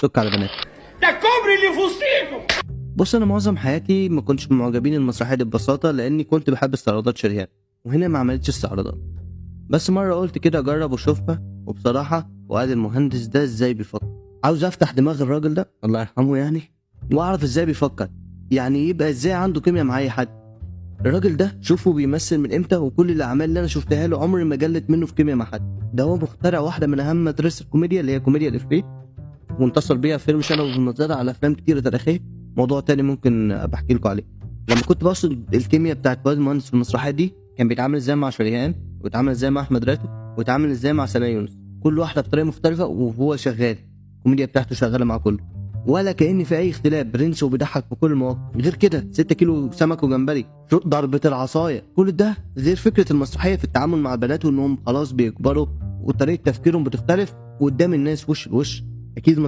سك على بنات. ده الكوبري اللي في وسطيكم. بص، انا معظم حياتي ما كنتش من معجبين المسرحيه دي ببساطه، لاني كنت بحب استعراضات شريهان، وهنا ما عملتش استعراضات. بس مره قلت كده اجرب واشوفها، وبصراحه وقال المهندس ده ازاي بيفكر. عاوز افتح دماغ الراجل ده الله يرحمه يعني، واعرف ازاي بيفكر، يعني يبقى ازاي عنده كيمياء مع اي حد. الراجل ده شوفه بيمثل من امتى، وكل الاعمال اللي انا شفتها له عمري ما جلت منه في كيمياء مع حد. ده هو مخترع واحده من اهم مدرسه الكوميديا، اللي هي كوميديا الافيه، وانتصر بيها فيلم شنب والنضاره على افلام كتيره تاريخيه. موضوع تاني ممكن ابقى احكي لكم عليه. لما كنت بوصل الكيمياء بتاعت فؤاد المهندس في المسرحيه دي، كان بيتعامل ازاي مع شريهان، ويتعامل ازاي مع احمد راتب، ويتعامل ازاي مع سناء يونس، كل واحده بطريقه مختلفه، وهو شغال الكوميديا بتاعته شغاله مع كله، ولا كأن في اي اختلاف، برنس وبيضحك في كل المواقف. غير كده 6 كيلو سمك وجمبري، ضربه العصايه، كل ده غير فكره المسرحيه في التعامل مع البنات، وانهم خلاص بيكبروا وطريقه تفكيرهم بتختلف قدام الناس وش لوش. اكيد